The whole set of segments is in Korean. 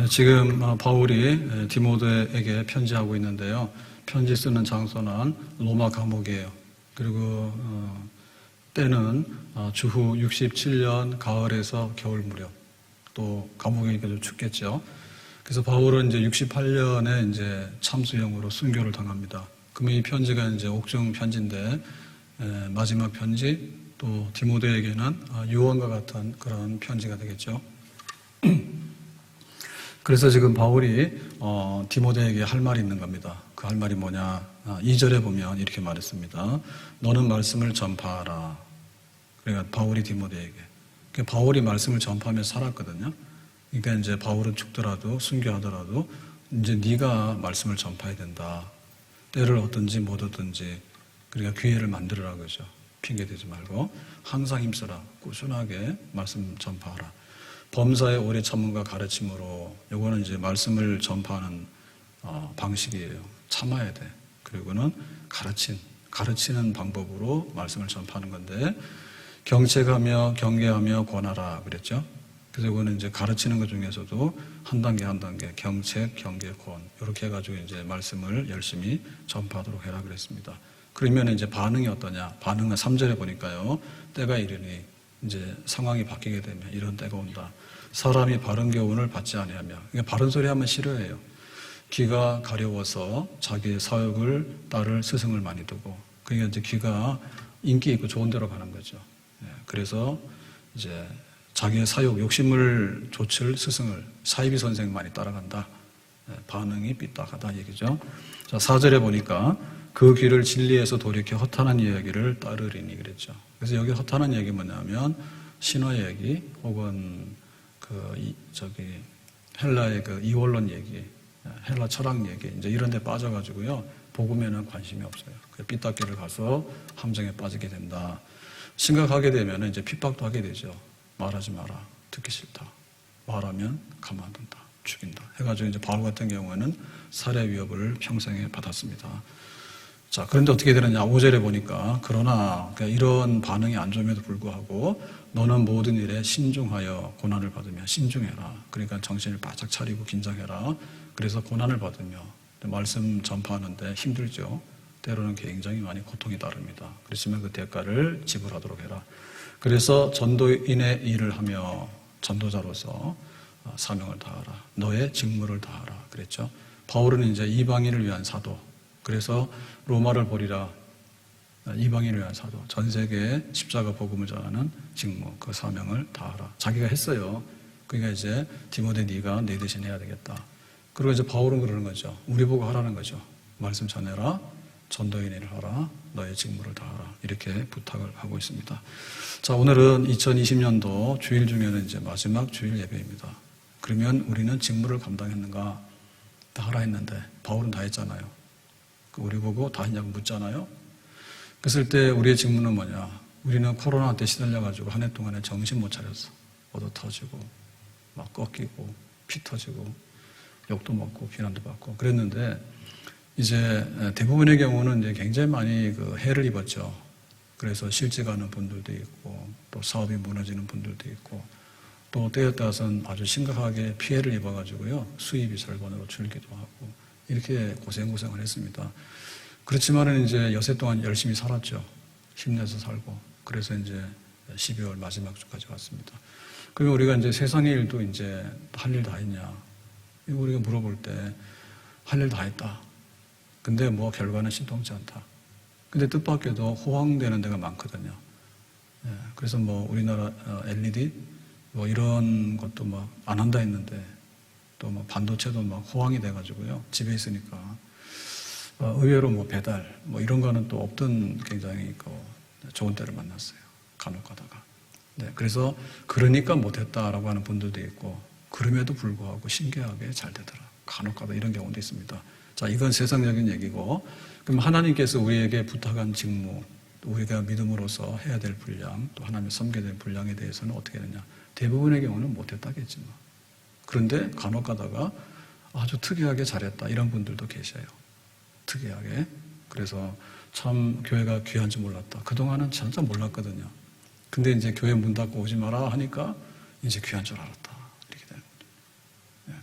지금 바울이 디모데에게 편지하고 있는데요. 편지 쓰는 장소는 로마 감옥이에요. 그리고 때는 주후 67년 가을에서 겨울 무렵, 또 감옥이니까 좀 춥겠죠. 그래서 바울은 이제 68년에 이제 참수형으로 순교를 당합니다. 그러면 이 편지가 이제 옥중 편지인데, 마지막 편지, 또 디모데에게는 유언과 같은 그런 편지가 되겠죠. 그래서 지금 바울이 디모데에게 할 말이 있는 겁니다. 그 할 말이 뭐냐? 2절에 보면 이렇게 말했습니다. 너는 말씀을 전파하라. 그러니까 바울이 디모데에게. 그러니까 바울이 말씀을 전파하며 살았거든요. 그러니까 이제 바울은 죽더라도 순교하더라도 이제 네가 말씀을 전파해야 된다. 때를 얻든지 못 얻든지 그러니까 기회를 만들어라 그죠. 핑계 대지 말고 항상 힘써라. 꾸준하게 말씀 전파하라. 범사의 오래 참음과 가르침으로 요거는 이제 말씀을 전파하는 방식이에요. 참아야 돼. 그리고는 가르치는 방법으로 말씀을 전파하는 건데 경책하며 경계하며 권하라 그랬죠. 그래서 이거는 이제 가르치는 것 중에서도 한 단계 한 단계 경책, 경계, 권 이렇게 해가지고 이제 말씀을 열심히 전파하도록 해라 그랬습니다. 그러면 이제 반응이 어떠냐? 반응은 3절에 보니까요. 때가 이르니 이제 상황이 바뀌게 되면 이런 때가 온다. 사람이 바른 교훈을 받지 아니하며 그러니까 바른 소리 하면 싫어해요. 귀가 가려워서 자기의 사욕을 따를 스승을 많이 두고 그러니까 이제 귀가 인기 있고 좋은 데로 가는 거죠. 그래서 이제 자기의 사욕, 욕심을 좇을 스승을 사이비 선생 많이 따라간다. 반응이 삐딱하다 얘기죠. 자, 4절에 보니까 그 귀를 진리에서 돌이켜 허탄한 이야기를 따르리니 그랬죠. 그래서 여기 허탄한 얘기 뭐냐면 신화 얘기 혹은 헬라의 그 이원론 얘기, 헬라 철학 얘기 이제 이런 데 빠져가지고요. 복음에는 관심이 없어요. 삐딱기를 가서 함정에 빠지게 된다. 심각하게 되면 이제 핍박도 하게 되죠. 말하지 마라. 듣기 싫다. 말하면 가만둔다. 죽인다. 해가지고 이제 바울 같은 경우에는 살해 위협을 평생에 받았습니다. 자, 그런데 어떻게 되느냐. 5절에 보니까 그러나 이런 반응이 안 좋음에도 불구하고 너는 모든 일에 신중하여 고난을 받으며 신중해라. 그러니까 정신을 바짝 차리고 긴장해라. 그래서 고난을 받으며 말씀 전파하는데 힘들죠. 때로는 굉장히 많이 고통이 따릅니다. 그렇지만 그 대가를 지불하도록 해라. 그래서 전도인의 일을 하며 전도자로서 사명을 다하라. 너의 직무를 다하라. 그랬죠. 바울은 이제 이방인을 위한 사도. 그래서 로마를 버리라. 이방인을 위한 사도. 전 세계에 십자가 복음을 전하는 직무, 그 사명을 다하라. 자기가 했어요. 그러니까 이제 디모데 네가 내 대신 해야 되겠다. 그리고 이제 바울은 그러는 거죠. 우리 보고 하라는 거죠. 말씀 전해라. 전도인 일을 하라. 너의 직무를 다하라. 이렇게 부탁을 하고 있습니다. 자, 오늘은 2020년도 주일 중에는 이제 마지막 주일 예배입니다. 그러면 우리는 직무를 감당했는가? 다 하라 했는데 바울은 다 했잖아요. 우리 보고 다 했냐고 묻잖아요. 그랬을 때 우리의 직무는 뭐냐? 우리는 코로나한테 시달려가지고 한 해 동안에 정신 못 차렸어. 얻어 터지고 막 꺾이고 피 터지고 욕도 먹고 비난도 받고 그랬는데 이제 대부분의 경우는 이제 굉장히 많이 그 해를 입었죠. 그래서 실직 하는 분들도 있고 또 사업이 무너지는 분들도 있고 또 때에 따라서는 아주 심각하게 피해를 입어가지고요. 수입이 절반으로 줄기도 하고 이렇게 고생을 했습니다. 그렇지만은 이제 여세 동안 열심히 살았죠. 힘내서 살고. 그래서 이제 12월 마지막 주까지 왔습니다. 그리고 우리가 이제 세상의 일도 이제 할 일 다 했냐. 우리가 물어볼 때 할 일 다 했다. 근데 뭐 결과는 신통치 않다. 근데 뜻밖에도 호황되는 데가 많거든요. 그래서 뭐 우리나라 LED 뭐 이런 것도 막 안 한다 했는데 또 뭐 반도체도 막 호황이 돼가지고요. 집에 있으니까 의외로 뭐 배달 뭐 이런 거는 또 없던 굉장히 좋은 때를 만났어요. 간혹 가다가. 네, 그래서 그러니까 못했다라고 하는 분들도 있고 그럼에도 불구하고 신기하게 잘 되더라. 간혹 가다 이런 경우도 있습니다. 자, 이건 세상적인 얘기고 그럼 하나님께서 우리에게 부탁한 직무 우리가 믿음으로서 해야 될 분량 또 하나님의 섬겨야 될 분량에 대해서는 어떻게 되냐. 대부분의 경우는 못했다겠지만 그런데 간혹 가다가 아주 특이하게 잘했다 이런 분들도 계셔요. 특이하게. 그래서 참 교회가 귀한 줄 몰랐다. 그동안은 진짜 몰랐거든요. 근데 이제 교회 문 닫고 오지 마라 하니까 이제 귀한 줄 알았다. 이렇게 되는 거죠.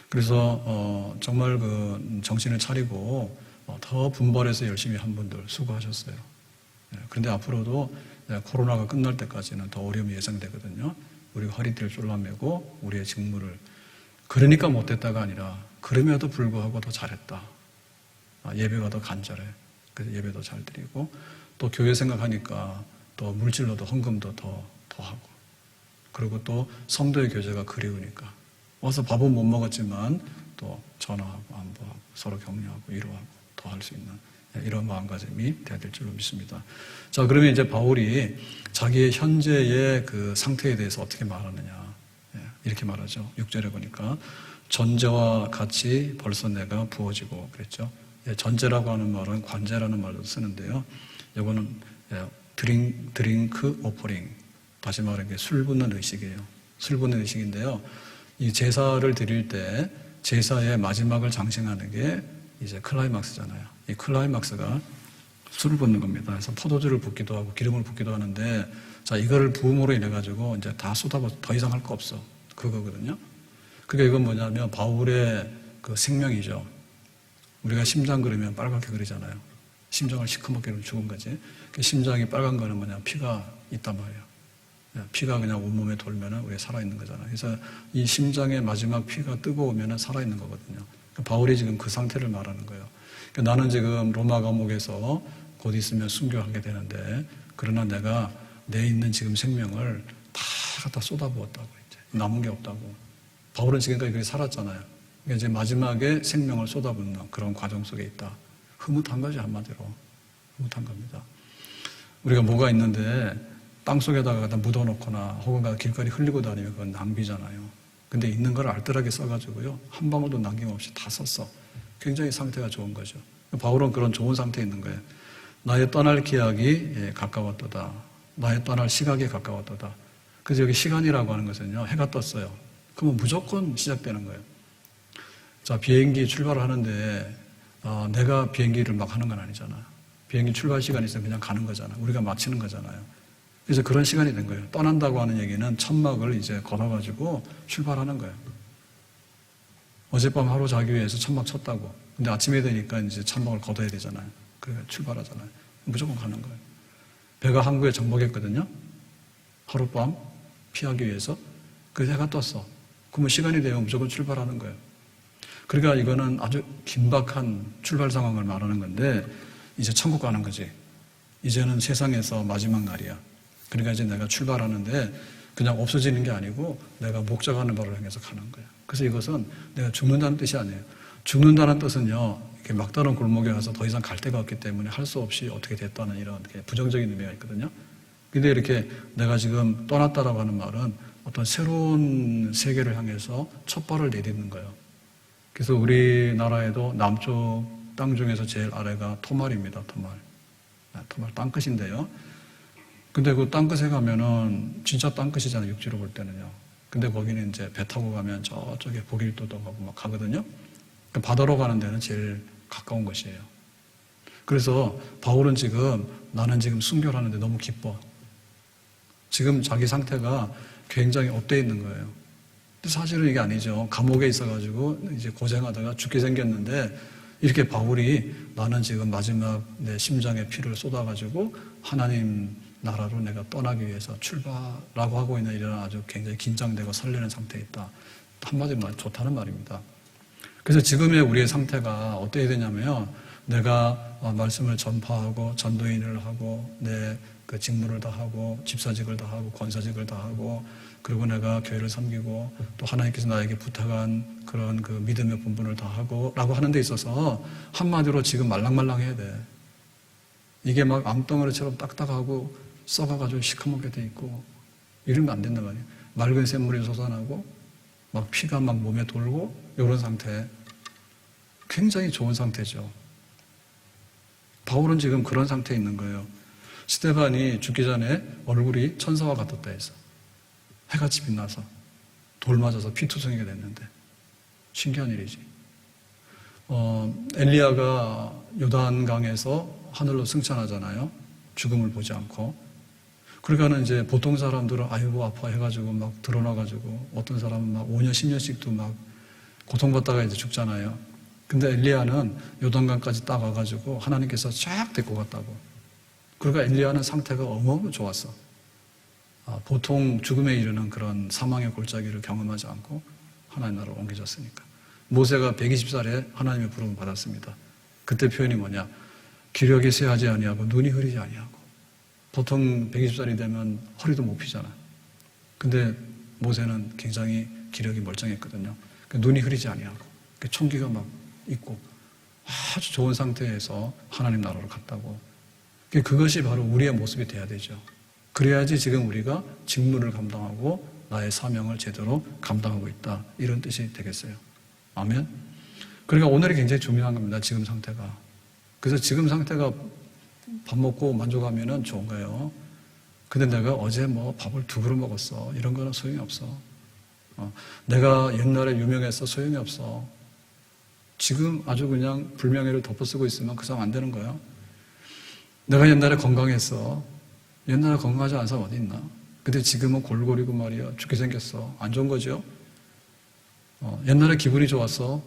그래서 정말 그 정신을 차리고 더 분발해서 열심히 한 분들 수고하셨어요. 그런데 앞으로도 코로나가 끝날 때까지는 더 어려움이 예상되거든요. 우리가 허리띠를 졸라매고 우리의 직무를 그러니까 못했다가 아니라 그럼에도 불구하고 더 잘했다. 예배가 더 간절해. 그래서 예배도 잘 드리고 또 교회 생각하니까 또 물질로도 헌금도 더 하고 그리고 또 성도의 교제가 그리우니까 와서 밥은 못 먹었지만 또 전화하고 안부하고 서로 격려하고 위로하고 더 할 수 있는 이런 마음가짐이 돼야 될 줄로 믿습니다. 자, 그러면 이제 바울이 자기의 현재의 그 상태에 대해서 어떻게 말하느냐. 이렇게 말하죠. 6절에 보니까 전제와 같이 벌써 내가 부어지고 그랬죠. 전제라고 하는 말은 관제라는 말도 쓰는데요. 이거는 드링크 오퍼링. 다시 말하면 술 붓는 의식이에요. 술 붓는 의식인데요. 이 제사를 드릴 때 제사의 마지막을 장식하는 게 이제 클라이막스잖아요. 이 클라이막스가 술을 붓는 겁니다. 그래서 포도주를 붓기도 하고 기름을 붓기도 하는데 자, 이거를 부음으로 인해 가지고 이제 다 쏟아부어 더 이상 할 거 없어. 그거거든요. 그게 이건 뭐냐면 바울의 그 생명이죠. 우리가 심장 그리면 빨갛게 그리잖아요. 심장을 시커멓게 그리면 죽은 거지. 그 심장이 빨간 거는 뭐냐 피가 있단 말이에요. 피가 그냥 온몸에 돌면은 우리가 살아있는 거잖아요. 그래서 이 심장의 마지막 피가 뜨거우면은 살아있는 거거든요. 바울이 지금 그 상태를 말하는 거예요. 나는 지금 로마 감옥에서 곧 있으면 순교하게 되는데 그러나 내가 내 있는 지금 생명을 다 갖다 쏟아부었다고 이제 남은 게 없다고. 바울은 지금까지 그렇게 살았잖아요. 그러니까 이제 마지막에 생명을 쏟아붓는 그런 과정 속에 있다. 흐뭇한 거지 한마디로. 흐뭇한 겁니다. 우리가 뭐가 있는데 땅 속에다가 갖다 묻어놓거나 혹은 길거리 흘리고 다니면 그건 낭비잖아요. 근데 있는 걸 알뜰하게 써가지고요. 한 방울도 남김없이 다 썼어. 굉장히 상태가 좋은 거죠. 바울은 그런 좋은 상태에 있는 거예요. 나의 떠날 기약이 가까웠도다. 나의 떠날 시각이 가까웠도다. 그래서 여기 시간이라고 하는 것은요. 해가 떴어요. 그러면 무조건 시작되는 거예요. 자, 비행기 출발을 하는데 내가 비행기를 막 하는 건 아니잖아. 비행기 출발 시간이 있으면 그냥 가는 거잖아. 우리가 마치는 거잖아요. 그래서 그런 시간이 된 거예요. 떠난다고 하는 얘기는 천막을 이제 걸어가지고 출발하는 거예요. 어젯밤 하루 자기 위해서 천막 쳤다고. 근데 아침에 되니까 이제 천막을 걷어야 되잖아요. 그래 출발하잖아요. 무조건 가는 거예요. 배가 항구에 정복했거든요. 하룻밤 피하기 위해서. 그래서 해가 떴어. 그러면 시간이 되면 무조건 출발하는 거예요. 그러니까 이거는 아주 긴박한 출발 상황을 말하는 건데 이제 천국 가는 거지. 이제는 세상에서 마지막 날이야. 그러니까 이제 내가 출발하는데 그냥 없어지는 게 아니고 내가 목적하는 바를 향해서 가는 거예요. 그래서 이것은 내가 죽는다는 뜻이 아니에요. 죽는다는 뜻은요, 이렇게 막다른 골목에 가서 더 이상 갈 데가 없기 때문에 할 수 없이 어떻게 됐다는 이런 부정적인 의미가 있거든요. 근데 이렇게 내가 지금 떠났다라고 하는 말은 어떤 새로운 세계를 향해서 첫 발을 내딛는 거예요. 그래서 우리나라에도 남쪽 땅 중에서 제일 아래가 토말입니다. 토말 땅끝인데요. 근데 그 땅끝에 가면은 진짜 땅끝이잖아요. 육지로 볼 때는요. 근데 거기는 이제 배 타고 가면 저쪽에 보길도도 가고 막 가거든요. 바다로 가는 데는 제일 가까운 것이에요. 그래서 바울은 지금 나는 지금 순교를 하는데 너무 기뻐. 지금 자기 상태가 굉장히 업되어 있는 거예요. 근데 사실은 이게 아니죠. 감옥에 있어가지고 이제 고생하다가 죽게 생겼는데 이렇게 바울이 나는 지금 마지막 내 심장에 피를 쏟아가지고 하나님 나라로 내가 떠나기 위해서 출발라고 하고 있는 이런 아주 굉장히 긴장되고 설레는 상태에 있다. 한마디로 말 좋다는 말입니다. 그래서 지금의 우리의 상태가 어떻게 되냐면요. 내가 말씀을 전파하고 전도인을 하고 내 그 직무를 다 하고 집사직을 다 하고 권사직을 다 하고 그리고 내가 교회를 섬기고 또 하나님께서 나에게 부탁한 그런 그 믿음의 본분을 다 하고 라고 하는 데 있어서 한마디로 지금 말랑말랑해야 돼. 이게 막 암덩어리처럼 딱딱하고 썩어가지고 시커멓게 돼 있고 이러면 안 된단 말이에요. 맑은 샘물이 솟아나고 막 피가 막 몸에 돌고 이런 상태. 굉장히 좋은 상태죠. 바울은 지금 그런 상태에 있는 거예요. 스데반이 죽기 전에 얼굴이 천사와 같았다 해서 해같이 빛나서 돌 맞아서 피투성이가 됐는데 신기한 일이지. 엘리야가 요단강에서 하늘로 승천하잖아요. 죽음을 보지 않고. 그러니까는 이제 보통 사람들은 아이고 아파 해가지고 막 드러나가지고 어떤 사람은 막 5년 10년씩도 막 고통받다가 이제 죽잖아요. 근데 엘리야는 요단강까지 딱 와가지고 하나님께서 쫙 데리고 갔다고. 그러니까 엘리야는 상태가 어마어마하게 좋았어. 보통 죽음에 이르는 그런 사망의 골짜기를 경험하지 않고 하나님 나라로 옮겨졌으니까. 모세가 120살에 하나님의 부름을 받았습니다. 그때 표현이 뭐냐? 기력이 쇠하지 아니하고 눈이 흐리지 아니하고. 보통 120살이 되면 허리도 못 피잖아. 근데 모세는 굉장히 기력이 멀쩡했거든요. 눈이 흐리지 아니하고 총기가 막 있고 아주 좋은 상태에서 하나님 나라로 갔다고. 그것이 바로 우리의 모습이 돼야 되죠. 그래야지 지금 우리가 직무를 감당하고 나의 사명을 제대로 감당하고 있다. 이런 뜻이 되겠어요. 아멘. 그러니까 오늘이 굉장히 중요한 겁니다. 지금 상태가. 그래서 지금 상태가 밥 먹고 만족하면 좋은 거예요. 근데 내가 어제 뭐 밥을 2그릇 먹었어. 이런 거는 소용이 없어. 내가 옛날에 유명해서 소용이 없어. 지금 아주 그냥 불명예를 덮어쓰고 있으면 그 사람 안 되는 거야. 내가 옛날에 건강했어. 옛날에 건강하지 않은 사람 어디 있나? 근데 지금은 골골이고 말이야. 죽게 생겼어. 안 좋은 거죠? 옛날에 기분이 좋았어.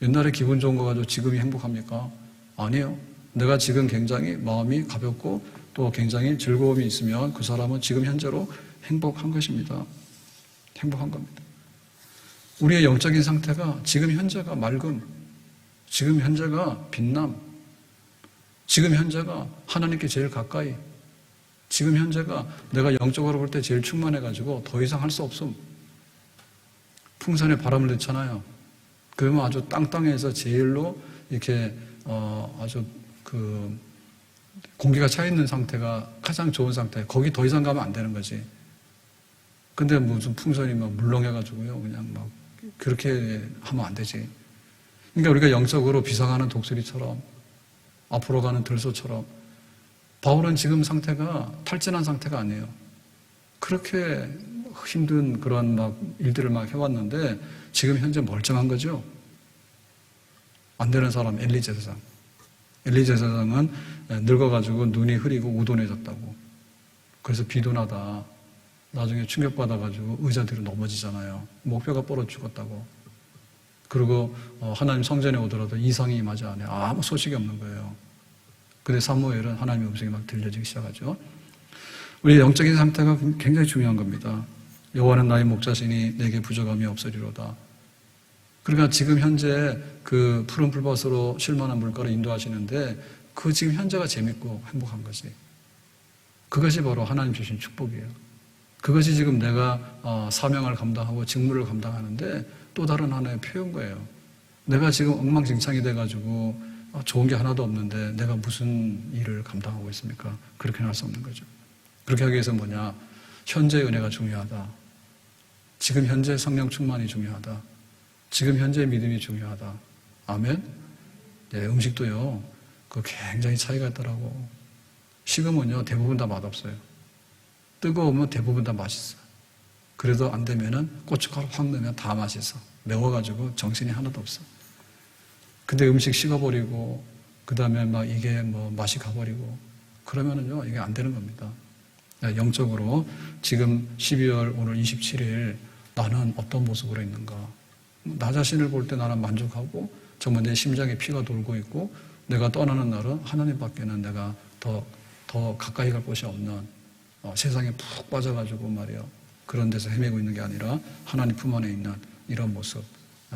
옛날에 기분 좋은 거 가지고 지금이 행복합니까? 아니에요. 내가 지금 굉장히 마음이 가볍고 또 굉장히 즐거움이 있으면 그 사람은 지금 현재로 행복한 것입니다. 행복한 겁니다. 우리의 영적인 상태가 지금 현재가 맑음, 지금 현재가 빛남, 지금 현재가 하나님께 제일 가까이, 지금 현재가 내가 영적으로 볼 때 제일 충만해가지고 더 이상 할 수 없음. 풍선에 바람을 넣잖아요. 그러면 아주 땅땅해서 제일로 이렇게 아주 그 공기가 차 있는 상태가 가장 좋은 상태. 거기 더 이상 가면 안 되는 거지. 근데 무슨 풍선이 막 물렁해가지고요. 그냥 막 그렇게 하면 안 되지. 그러니까 우리가 영적으로 비상하는 독수리처럼 앞으로 가는 들소처럼 바울은 지금 상태가 탈진한 상태가 아니에요. 그렇게 힘든 그런 막 일들을 막 해왔는데 지금 현재 멀쩡한 거죠. 안 되는 사람 엘리 제사장. 엘리 제사장은 늙어가지고 눈이 흐리고 우둔해졌다고. 그래서 비둔하다. 나중에 충격받아가지고 의자 뒤로 넘어지잖아요. 목뼈가 뻗어 죽었다고. 그리고 하나님 성전에 오더라도 이상이 임하지 않아요. 아무 소식이 없는 거예요. 근데 사무엘은 하나님의 음성이 막 들려지기 시작하죠. 우리의 영적인 상태가 굉장히 중요한 겁니다. 여호와는 나의 목자시니 내게 부족함이 없으리로다. 그러니까 지금 현재 그 푸른 풀밭으로 쉴만한 물가로 인도하시는데 그 지금 현재가 재밌고 행복한 거지. 그것이 바로 하나님 주신 축복이에요. 그것이 지금 내가 사명을 감당하고 직무를 감당하는데 또 다른 하나의 표현 거예요. 내가 지금 엉망진창이 돼가지고 좋은 게 하나도 없는데 내가 무슨 일을 감당하고 있습니까? 그렇게는 할 수 없는 거죠. 그렇게 하기 위해서 뭐냐? 현재의 은혜가 중요하다. 지금 현재 성령 충만이 중요하다. 지금 현재의 믿음이 중요하다. 아멘? 네, 음식도요, 굉장히 차이가 있더라고. 식으면요, 대부분 다 맛없어요. 뜨거우면 대부분 다 맛있어. 그래도 안 되면은 고춧가루 확 넣으면 다 맛있어. 매워가지고 정신이 하나도 없어. 근데 음식 식어버리고, 그 다음에 막 이게 뭐 맛이 가버리고, 그러면은요, 이게 안 되는 겁니다. 영적으로 지금 12월 오늘 27일 나는 어떤 모습으로 있는가? 나 자신을 볼 때 나는 만족하고 정말 내 심장에 피가 돌고 있고 내가 떠나는 날은 하나님밖에는 내가 더 가까이 갈 곳이 없는 세상에 푹 빠져가지고 말이요. 그런 데서 헤매고 있는 게 아니라 하나님 품 안에 있는 이런 모습.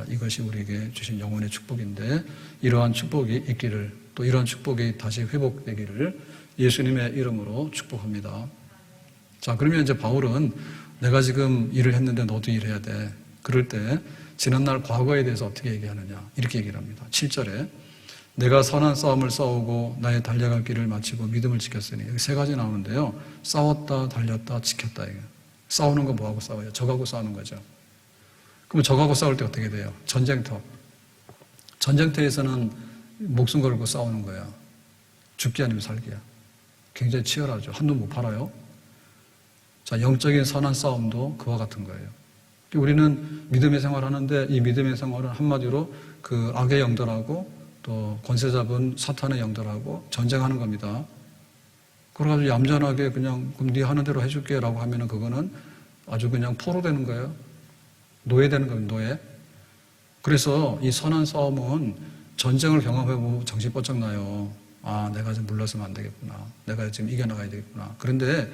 이것이 우리에게 주신 영혼의 축복인데 이러한 축복이 있기를 또 이러한 축복이 다시 회복되기를 예수님의 이름으로 축복합니다. 자, 그러면 이제 바울은 내가 지금 일을 했는데 너도 일해야 돼. 그럴 때 지난날 과거에 대해서 어떻게 얘기하느냐 이렇게 얘기를 합니다. 7절에 내가 선한 싸움을 싸우고 나의 달려갈 길을 마치고 믿음을 지켰으니 여기 3가지 나오는데요. 싸웠다, 달렸다, 지켰다. 이게. 싸우는 거 뭐하고 싸워요? 적하고 싸우는 거죠. 그럼 적하고 싸울 때 어떻게 돼요? 전쟁터. 전쟁터에서는 목숨 걸고 싸우는 거야. 죽기 아니면 살기야. 굉장히 치열하죠. 한눈 못 팔아요. 자, 영적인 선한 싸움도 그와 같은 거예요. 우리는 믿음의 생활을 하는데 이 믿음의 생활은 한마디로 그 악의 영들하고 또 권세 잡은 사탄의 영들하고 전쟁하는 겁니다. 그래가지고 얌전하게 그냥 그럼 네 하는 대로 해줄게 라고 하면은 그거는 아주 그냥 포로되는 거예요. 노예되는 겁니다. 노예. 그래서 이 선한 싸움은 전쟁을 경험해보고 정신 번쩍 나요. 아, 내가 지금 물러서면 안 되겠구나. 내가 지금 이겨나가야 되겠구나. 그런데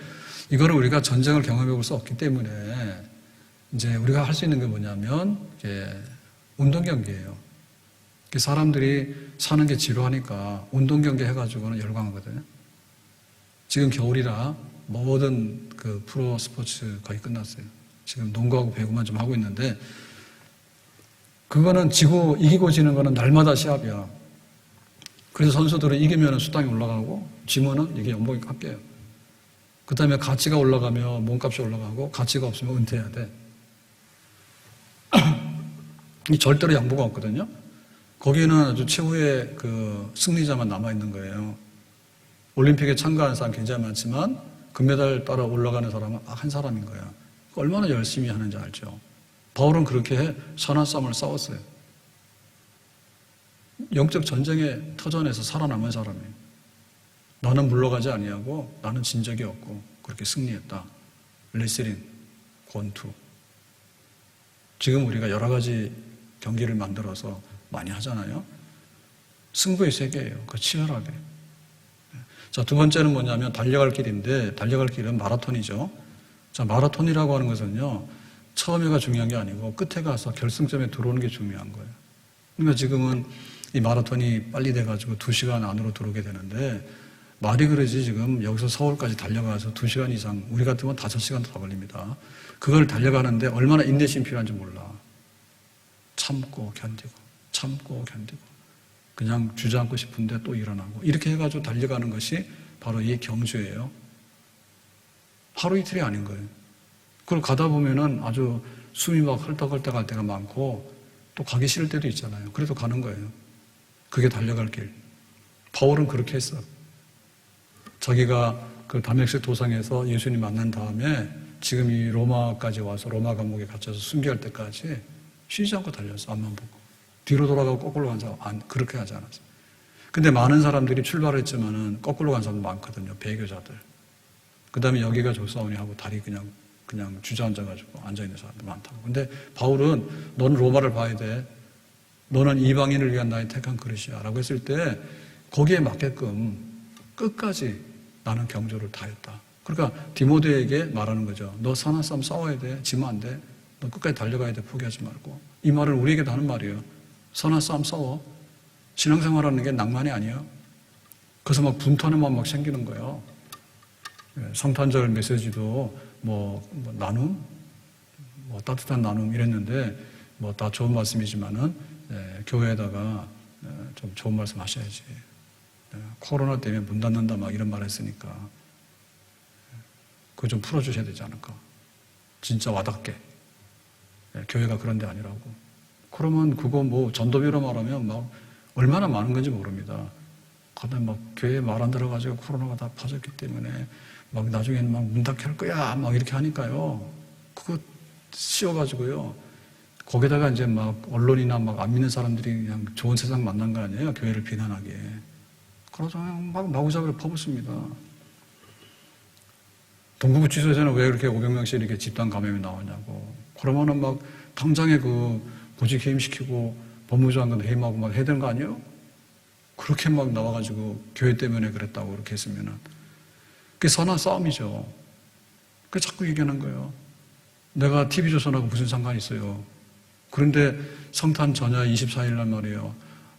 이거를 우리가 전쟁을 경험해볼 수 없기 때문에 이제 우리가 할 수 있는 게 뭐냐면 운동 경기예요. 사람들이 사는 게 지루하니까 운동 경기 해가지고는 열광하거든요. 지금 겨울이라 모든 그 프로 스포츠 거의 끝났어요. 지금 농구하고 배구만 좀 하고 있는데 그거는 이기고 지는 거는 날마다 시합이야. 그래서 선수들은 이기면 수당이 올라가고 지면은 이게 연봉이 깎여요. 그 다음에 가치가 올라가면 몸값이 올라가고 가치가 없으면 은퇴해야 돼. 이 절대로 양보가 없거든요. 거기는 아주 최후의 그 승리자만 남아있는 거예요. 올림픽에 참가하는 사람 굉장히 많지만 금메달 따라 올라가는 사람은 한 사람인 거야. 얼마나 열심히 하는지 알죠. 바울은 그렇게 선한 싸움을 싸웠어요. 영적 전쟁의 터전에서 살아남은 사람이에요. 나는 물러가지 아니하고 나는 진 적이 없고 그렇게 승리했다. 레슬링, 권투. 지금 우리가 여러 가지 경기를 만들어서 많이 하잖아요. 승부의 세계예요. 그 치열하게. 자, 두 번째는 뭐냐면 달려갈 길인데 달려갈 길은 마라톤이죠. 자, 마라톤이라고 하는 것은요. 처음에가 중요한 게 아니고 끝에 가서 결승점에 들어오는 게 중요한 거예요. 그러니까 지금은 이 마라톤이 빨리 돼가지고 2시간 안으로 들어오게 되는데 말이 그러지 지금 여기서 서울까지 달려가서 2시간 이상 우리 같으면 5시간 더 걸립니다. 그걸 달려가는데 얼마나 인내심이 필요한지 몰라. 참고 견디고 그냥 주저앉고 싶은데 또 일어나고 이렇게 해가지고 달려가는 것이 바로 이 경주예요. 하루 이틀이 아닌 거예요. 그걸 가다 보면은 아주 숨이 막 헐떡헐떡 할 때가 많고 또 가기 싫을 때도 있잖아요. 그래도 가는 거예요. 그게 달려갈 길. 바울은 그렇게 했어. 자기가 그 다메섹 도상에서 예수님 만난 다음에 지금 이 로마까지 와서 로마 감옥에 갇혀서 순교할 때까지 쉬지 않고 달렸어. 앞만 보고. 뒤로 돌아가고 거꾸로 간 사람 그렇게 하지 않았어. 근데 많은 사람들이 출발했지만은 거꾸로 간 사람도 많거든요. 배교자들. 그 다음에 여기가 조사오니 하고 다리 그냥 주저앉아가지고 앉아있는 사람도 많다고. 근데 바울은 너는 로마를 봐야 돼. 너는 이방인을 위한 나의 택한 그릇이야. 라고 했을 때 거기에 맞게끔 끝까지 나는 경주를 다했다. 그러니까 디모데에게 말하는 거죠. 너 선한 싸움 싸워야 돼. 지면 안 돼. 너 끝까지 달려가야 돼. 포기하지 말고. 이 말을 우리에게도 하는 말이에요. 선한 싸움 싸워. 신앙생활하는 게 낭만이 아니야. 그래서 막 분투하는 마음 막 생기는 거예요. 성탄절 메시지도 나눔? 따뜻한 나눔 이랬는데 다 좋은 말씀이지만은 교회에다가 좀 좋은 말씀 하셔야지. 코로나 때문에 문 닫는다 막 이런 말 했으니까 그거 좀 풀어주셔야 되지 않을까. 진짜 와닿게. 교회가 그런 데 아니라고. 그러면 그거 전도비로 말하면 막 얼마나 많은 건지 모릅니다. 그다음에 막 교회에 말 안 들어가지고 코로나가 다 퍼졌기 때문에 막 나중에는 막 문 닫게 할 거야 막 이렇게 하니까요. 그거 씌워가지고요. 거기다가 이제 막 언론이나 막 안 믿는 사람들이 그냥 좋은 세상 만난 거 아니에요? 교회를 비난하기에. 그래서 그냥 막 마구잡이로 퍼붓습니다. 동부구치소에서는 왜 그렇게 500명씩 이렇게 집단 감염이 나오냐고. 그러면은 막 당장에 그 보직 해임시키고 법무장관 해임하고 막 해야 되는 거 아니에요? 그렇게 막 나와가지고 교회 때문에 그랬다고 그렇게 했으면은. 그게 선한 싸움이죠. 그게 자꾸 얘기하는 거예요. 내가 TV조선하고 무슨 상관이 있어요. 그런데 성탄 전야 24일날 말이에요.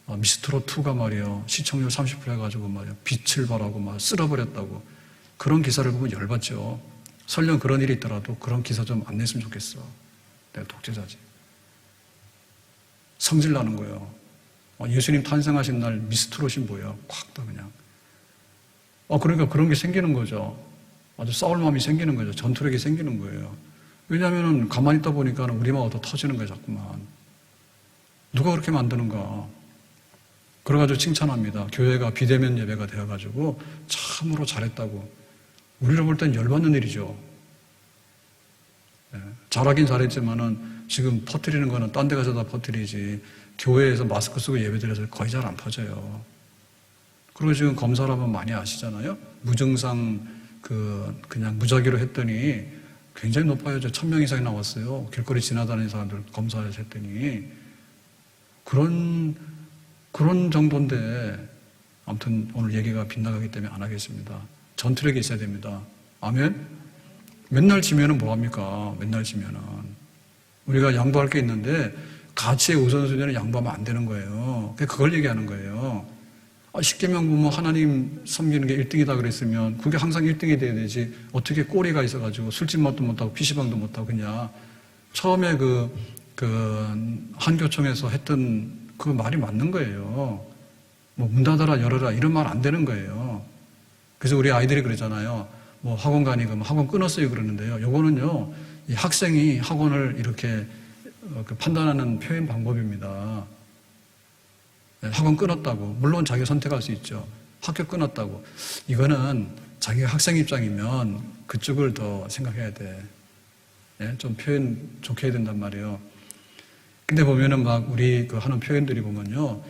미스트롯2가 말이에요. 시청률 30% 해가지고 말이에요. 빛을 발하고 막 쓸어버렸다고. 그런 기사를 보면 열받죠. 설령 그런 일이 있더라도 그런 기사 좀 안 냈으면 좋겠어. 내가 독재자지. 성질 나는 거예요. 예수님 탄생하신 날 미스트롯이 뭐예요? 콱 다 그냥. 그러니까 그런 게 생기는 거죠. 아주 싸울 마음이 생기는 거죠. 전투력이 생기는 거예요. 왜냐하면 가만히 있다 보니까 우리 마음이 더 터지는 거예요, 자꾸만. 누가 그렇게 만드는가. 그래가지고 칭찬합니다. 교회가 비대면 예배가 되어가지고 참으로 잘했다고. 우리로 볼 땐 열받는 일이죠. 잘하긴 잘했지만은 지금 퍼뜨리는 거는 딴 데 가서 다 퍼뜨리지. 교회에서 마스크 쓰고 예배드려서 거의 잘 안 퍼져요. 그리고 지금 검사라면 많이 아시잖아요. 무증상 그냥 무작위로 했더니 굉장히 높아요. 1000명 이상이 나왔어요. 길거리 지나다니는 사람들 검사해서 했더니 그런 정도인데, 아무튼 오늘 얘기가 빗나가기 때문에 안 하겠습니다. 전투력이 있어야 됩니다. 아멘? 맨날 지면은 뭐합니까? 맨날 지면은. 우리가 양보할 게 있는데, 가치의 우선순위는 양보하면 안 되는 거예요. 그걸 얘기하는 거예요. 십계명 보면 하나님 섬기는 게 1등이다 그랬으면 그게 항상 1등이 돼야 되지. 어떻게 꼬리가 있어가지고 술집 맛도 못하고 PC방도 못하고 그냥 처음에 한교총에서 했던 그 말이 맞는 거예요. 뭐 문 닫아라 열어라 이런 말 안 되는 거예요. 그래서 우리 아이들이 그러잖아요. 뭐 학원 가니까 학원 끊었어요 그러는데요. 요거는요, 이 학생이 학원을 이렇게 판단하는 표현 방법입니다. 학원 끊었다고. 물론 자기가 선택할 수 있죠. 학교 끊었다고. 이거는 자기가 학생 입장이면 그쪽을 더 생각해야 돼. 좀 표현 좋게 해야 된단 말이에요. 근데 보면은 막 우리 하는 표현들이 보면요,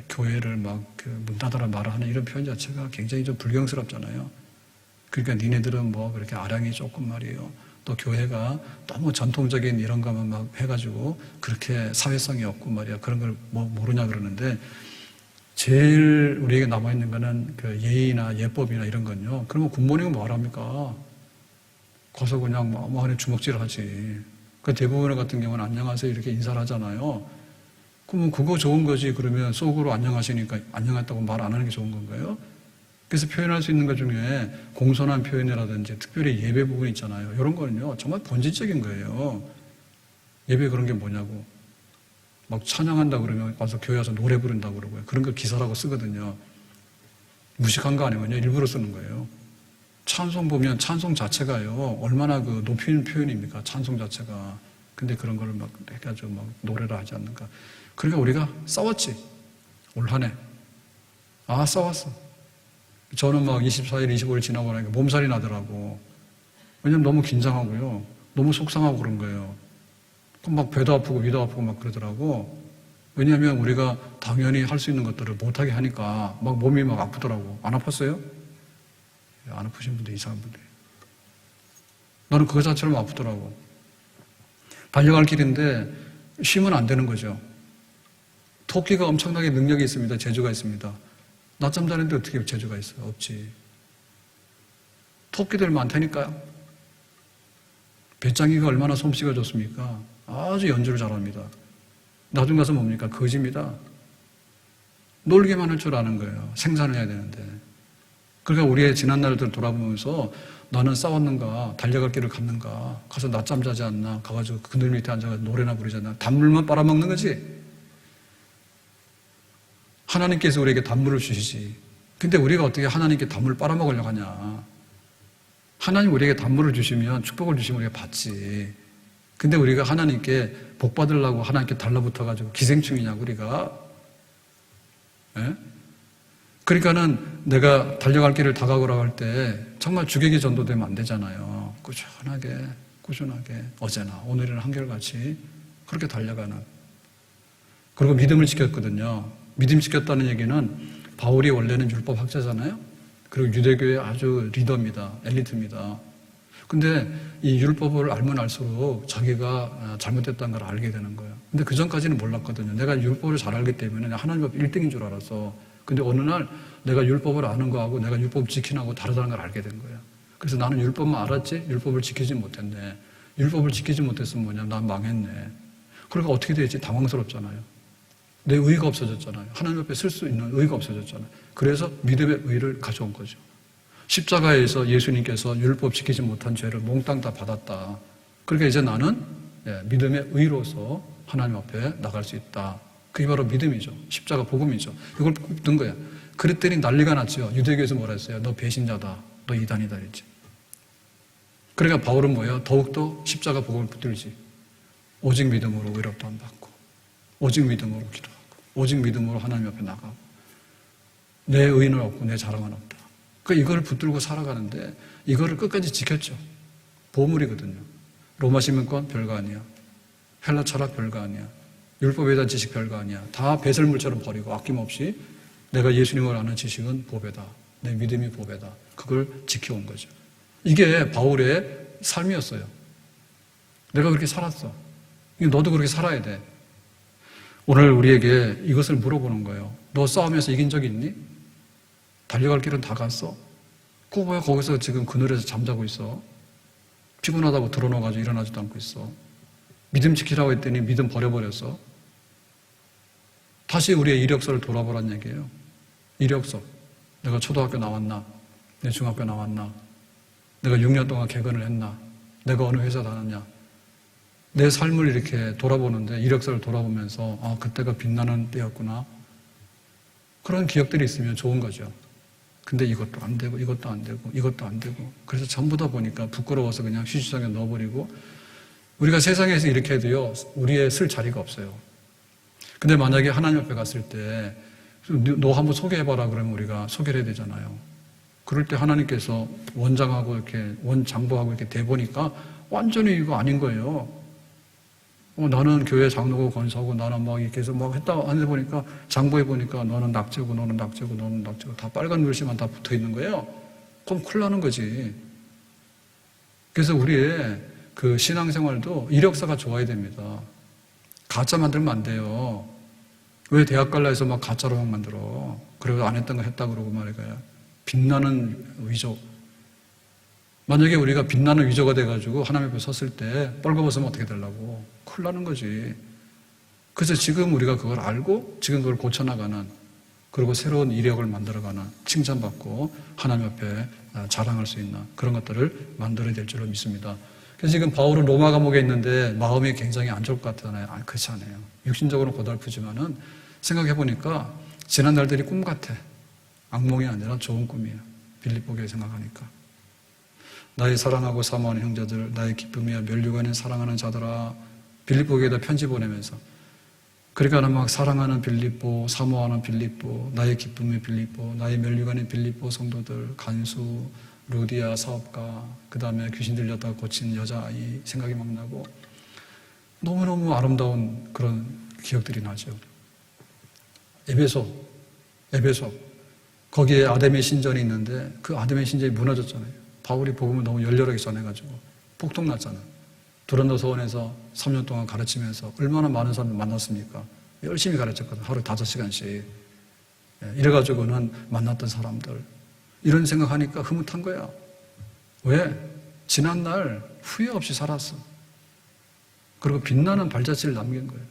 교회를 문 닫아라 마라 하는 이런 표현 자체가 굉장히 좀 불경스럽잖아요. 그러니까 니네들은 뭐 그렇게 아량이 조금 말이에요. 또 교회가 너무 전통적인 이런 것만 막 해가지고 그렇게 사회성이 없고 말이야. 그런 걸 뭐 모르냐 그러는데, 제일 우리에게 남아있는 거는 그 예의나 예법이나 이런 건요. 그러면 굿모닝은 뭐 하랍니까? 가서 그냥 뭐 안에 주먹질 하지. 그 대부분 같은 경우는 안녕하세요 이렇게 인사를 하잖아요. 그러면 그거 좋은 거지. 그러면 속으로 안녕하시니까 안녕했다고 말 안 하는 게 좋은 건가요? 그래서 표현할 수 있는 것 중에 공손한 표현이라든지 특별히 예배 부분 있잖아요. 이런 거는요, 정말 본질적인 거예요. 예배 그런 게 뭐냐고. 막 찬양한다 그러면 와서 교회 와서 노래 부른다 그러고요. 그런 거 기사라고 쓰거든요. 무식한 거 아니면요, 일부러 쓰는 거예요. 찬송 보면 찬송 자체가요, 얼마나 높이는 표현입니까? 찬송 자체가. 근데 그런 걸 막 해가지고 막 노래를 하지 않는가. 그러니까 우리가 싸웠지. 올 한 해. 싸웠어. 저는 막 24일, 25일 지나고 나니까 몸살이 나더라고. 왜냐면 너무 긴장하고요. 너무 속상하고 그런 거예요. 그럼 막 배도 아프고 위도 아프고 막 그러더라고. 왜냐면 우리가 당연히 할 수 있는 것들을 못하게 하니까 막 몸이 막 아프더라고. 안 아팠어요? 안 아프신 분들, 이상한 분들. 나는 그거 자체로 아프더라고. 달려갈 길인데 쉬면 안 되는 거죠. 토끼가 엄청나게 능력이 있습니다. 재주가 있습니다. 낮잠 자는데 어떻게 재주가 있어요? 없지. 토끼들 많다니까요. 배짱이가 얼마나 솜씨가 좋습니까? 아주 연주를 잘합니다. 나중 가서 뭡니까? 거지입니다. 놀기만 할 줄 아는 거예요. 생산을 해야 되는데. 그러니까 우리의 지난 날들 돌아보면서 나는 싸웠는가, 달려갈 길을 갔는가, 가서 낮잠 자지 않나, 가가지고 그늘 밑에 앉아서 노래나 부르지 않나, 단물만 빨아먹는 거지. 하나님께서 우리에게 단물을 주시지. 근데 우리가 어떻게 하나님께 단물을 빨아먹으려고 하냐. 하나님 우리에게 단물을 주시면, 축복을 주시면 우리가 받지. 근데 우리가 하나님께 복 받으려고 하나님께 달라붙어가지고 기생충이냐고 우리가. 예? 그러니까는 내가 달려갈 길을 다가오라고 할 때 정말 주객이 전도되면 안 되잖아요. 꾸준하게 어제나 오늘이나 한결같이 그렇게 달려가는. 그리고 믿음을 지켰거든요. 믿음 지켰다는 얘기는 바울이 원래는 율법 학자잖아요. 그리고 유대교의 아주 리더입니다. 엘리트입니다. 근데 이 율법을 알면 알수록 자기가 잘못됐다는 걸 알게 되는 거예요. 근데 그 전까지는 몰랐거든요. 내가 율법을 잘 알기 때문에 하나님 앞에 1등인 줄 알았어. 근데 어느 날 내가 율법을 아는 거하고 내가 율법 지키는 거하고 다르다는 걸 알게 된 거예요. 그래서 나는 율법만 알았지 율법을 지키지 못했네. 율법을 지키지 못했으면 뭐냐, 난 망했네. 그러니까 어떻게 되지? 당황스럽잖아요. 내 의의가 없어졌잖아요. 하나님 앞에 설 수 있는 의의가 없어졌잖아요. 그래서 믿음의 의의를 가져온 거죠. 십자가에서 예수님께서 율법 지키지 못한 죄를 몽땅 다 받았다. 그러니까 이제 나는 믿음의 의로서 하나님 앞에 나갈 수 있다. 그게 바로 믿음이죠. 십자가 복음이죠. 이걸 굽는 거야. 그랬더니 난리가 났죠. 유대교에서 뭐라 했어요? 너 배신자다. 너 이단이다 했지. 그러니까 바울은 뭐예요? 더욱더 십자가 복음을 붙들지. 오직 믿음으로 의롭다함 받고, 오직 믿음으로 기도하고, 오직 믿음으로 하나님 앞에 나가고, 내 의인은 없고 내 자랑은 없다. 그러니까 이걸 붙들고 살아가는데 이거를 끝까지 지켰죠. 보물이거든요. 로마 시민권 별거 아니야. 헬라 철학 별거 아니야. 율법에 대한 지식 별거 아니야. 다 배설물처럼 버리고 아낌없이 내가 예수님을 아는 지식은 보배다. 내 믿음이 보배다. 그걸 지켜온 거죠. 이게 바울의 삶이었어요. 내가 그렇게 살았어. 너도 그렇게 살아야 돼. 오늘 우리에게 이것을 물어보는 거예요. 너 싸움에서 이긴 적이 있니? 달려갈 길은 다 갔어? 그거 왜 거기서 지금 그늘에서 잠자고 있어? 피곤하다고 드러나가지고 일어나지도 않고 있어. 믿음 지키라고 했더니 믿음 버려버렸어. 다시 우리의 이력서를 돌아보란 얘기예요. 이력서. 내가 초등학교 나왔나? 내 중학교 나왔나? 내가 6년 동안 개근을 했나? 내가 어느 회사 다녔냐? 내 삶을 이렇게 돌아보는데 이력서를 돌아보면서 아, 그때가 빛나는 때였구나. 그런 기억들이 있으면 좋은 거죠. 근데 이것도 안 되고 이것도 안 되고 이것도 안 되고 그래서 전부 다 보니까 부끄러워서 그냥 휴지통에 넣어버리고 우리가 세상에서 이렇게 해도요 우리의 쓸 자리가 없어요. 근데 만약에 하나님 앞에 갔을 때 너 한번 소개해봐라 그러면 우리가 소개를 해야 되잖아요. 그럴 때 하나님께서 원장하고 이렇게 원장부하고 이렇게 대보니까 완전히 이거 아닌 거예요. 나는 교회 장로고 권사고 나는 막 이렇게 해서 막 했다 안 해보니까 장부해 보니까 너는 낙제고 너는 낙제고 너는 낙제고 다 빨간 글씨만 다 붙어 있는 거예요. 그럼 큰일 나는 거지. 그래서 우리의 그 신앙생활도 이력서가 좋아야 됩니다. 가짜 만들면 안 돼요. 왜 대학 갈라 해서 막 가짜로 막 만들어. 그리고 안 했던 거 했다 그러고 말이야. 빛나는 위조. 만약에 우리가 빛나는 위조가 돼가지고 하나님 앞에 섰을 때 뻘거벗으면 어떻게 되려고. 큰일 나는 거지. 그래서 지금 우리가 그걸 알고 지금 그걸 고쳐나가는 그리고 새로운 이력을 만들어가는 칭찬받고 하나님 앞에 자랑할 수 있는 그런 것들을 만들어야 될 줄로 믿습니다. 그래서 지금 바울은 로마 감옥에 있는데 마음이 굉장히 안 좋을 것 같잖아요. 그렇지 않아요. 육신적으로는 고달프지만은 생각해보니까 지난 날들이 꿈 같아. 악몽이 아니라 좋은 꿈이에요. 빌립보교에 생각하니까. 나의 사랑하고 사모하는 형제들, 나의 기쁨이야 면류관인 사랑하는 자들아. 빌립보교에다 편지 보내면서 그러니까 막 사랑하는 빌립보, 사모하는 빌립보, 나의 기쁨의 빌립보, 나의 면류관인 빌립보 성도들, 간수, 루디아 사업가, 그 다음에 귀신 들렸다가 고친 여자아이 생각이 막 나고 너무너무 아름다운 그런 기억들이 나죠. 에베소 거기에 아담의 신전이 있는데 그 아담의 신전이 무너졌잖아요. 바울이 복음을 너무 열렬하게 전해가지고 폭동났잖아요. 두란노 서원에서 3년 동안 가르치면서 얼마나 많은 사람을 만났습니까? 열심히 가르쳤거든. 하루 5시간씩. 이래가지고는 만났던 사람들. 이런 생각하니까 흐뭇한 거야. 왜? 지난날 후회 없이 살았어. 그리고 빛나는 발자취를 남긴 거예요.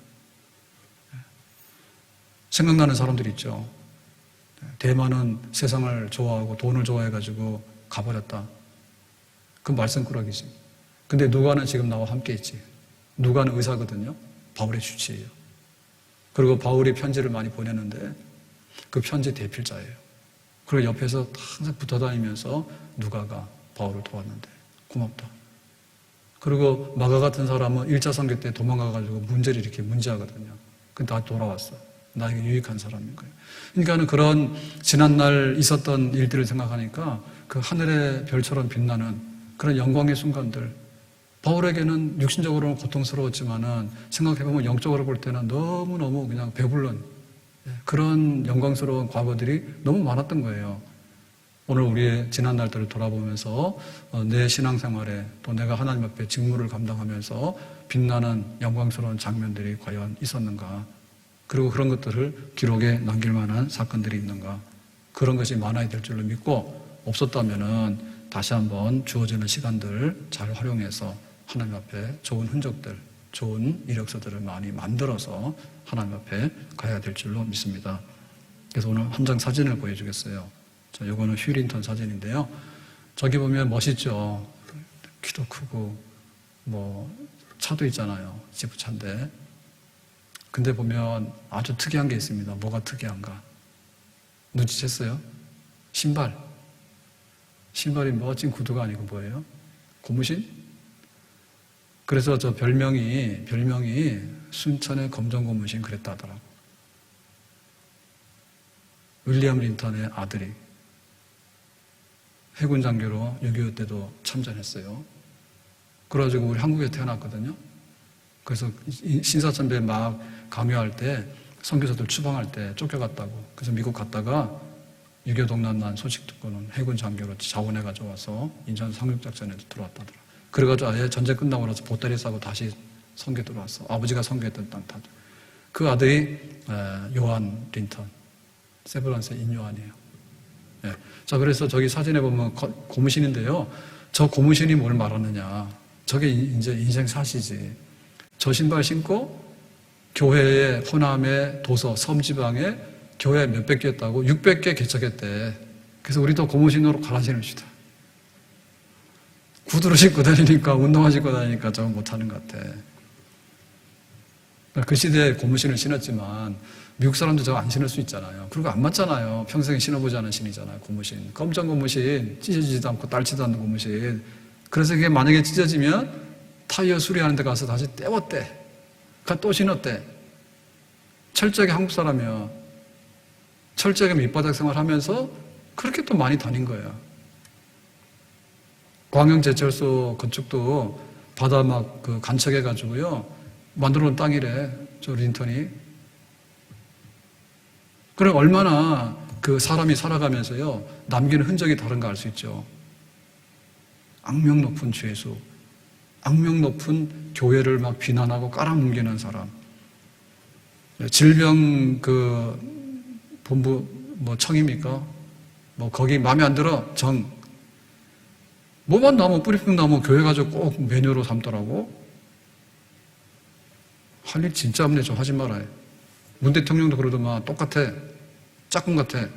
생각나는 사람들 있죠. 대만은 세상을 좋아하고 돈을 좋아해가지고 가버렸다. 그건 말썽꾸러기지. 근데 누가는 지금 나와 함께 있지. 누가는 의사거든요. 바울의 주치예요. 그리고 바울이 편지를 많이 보내는데 그 편지 대필자예요. 그리고 옆에서 항상 붙어 다니면서 누가가 바울을 도왔는데 고맙다. 그리고 마가 같은 사람은 1차 선교 때 도망가가지고 문제를 이렇게 문제하거든요. 근데 다 돌아왔어. 나에게 유익한 사람인 거예요. 그러니까 그런 지난날 있었던 일들을 생각하니까 그 하늘의 별처럼 빛나는 그런 영광의 순간들 바울에게는 육신적으로는 고통스러웠지만은 생각해보면 영적으로 볼 때는 너무너무 그냥 배불른 그런 영광스러운 과거들이 너무 많았던 거예요. 오늘 우리의 지난 날들을 돌아보면서 내 신앙생활에 또 내가 하나님 앞에 직무를 감당하면서 빛나는 영광스러운 장면들이 과연 있었는가? 그리고 그런 것들을 기록에 남길 만한 사건들이 있는가? 그런 것이 많아야 될 줄로 믿고 없었다면은 다시 한번 주어지는 시간들 잘 활용해서 하나님 앞에 좋은 흔적들, 좋은 이력서들을 많이 만들어서 하나님 앞에 가야 될 줄로 믿습니다. 그래서 오늘 한 장 사진을 보여주겠어요. 자, 요거는 휴린턴 사진인데요. 저기 보면 멋있죠. 키도 크고 뭐 차도 있잖아요. 지프차인데. 근데 보면 아주 특이한 게 있습니다. 뭐가 특이한가? 눈치챘어요? 신발이 멋진 구두가 아니고 뭐예요? 고무신? 그래서 저 별명이 순천의 검정 고무신 그랬다 하더라고. 윌리엄 린턴의 아들이 해군 장교로 6.25 때도 참전했어요. 그래가지고 우리 한국에 태어났거든요. 그래서 신사참배 막 강요할 때 선교사들 추방할 때 쫓겨갔다고. 그래서 미국 갔다가 6.25 동란 난 소식 듣고는 해군 장교로 자원해가지고 와서 인천 상륙작전에 들어왔다더라. 그래가지고 아예 전쟁 끝나고 나서 보따리 싸고 다시 선교 들어왔어. 아버지가 선교했던 땅 타죠. 그 아들이 요한 린턴, 세브란스의 인요한이에요. 예. 자, 그래서 저기 사진에 보면 고무신인데요. 저 고무신이 뭘 말하느냐. 저게 이제 인생 사시지. 저 신발 신고 교회의 호남의 도서, 섬지방에 교회 몇백 개 했다고 600개 개척했대. 그래서 우리도 고무신으로 갈아 신읍시다. 구두로 신고 다니니까, 운동화 신고 다니니까 저거 못하는 것 같아. 그 시대에 고무신을 신었지만 미국 사람도 저거 안 신을 수 있잖아요. 그리고 안 맞잖아요. 평생에 신어보지 않은 신이잖아요. 고무신. 검정 고무신, 찢어지지도 않고 딸지도 않는 고무신. 그래서 그게 만약에 찢어지면 타이어 수리하는 데 가서 다시 떼웠대. 또 신었대. 철저하게 한국 사람이야. 철저하게 밑바닥 생활하면서 그렇게 또 많이 다닌 거예요. 광양제철소 건축도 바다 막 간척해가지고요. 만들어 놓은 땅이래. 저 린턴이. 그럼 얼마나 그 사람이 살아가면서요. 남기는 흔적이 다른가 알 수 있죠. 악명 높은 죄수. 악명 높은 교회를 막 비난하고 깔아뭉개는 사람. 질병 본부 청입니까? 거기 마음에 안 들어 정. 뭐만 나오면 뿌리핀 나오면 교회 가지고 꼭 메뉴로 삼더라고. 할 일 진짜 없네. 좀 하지 말아요. 문 대통령도 그러더만 똑같아. 짝꿍 같아.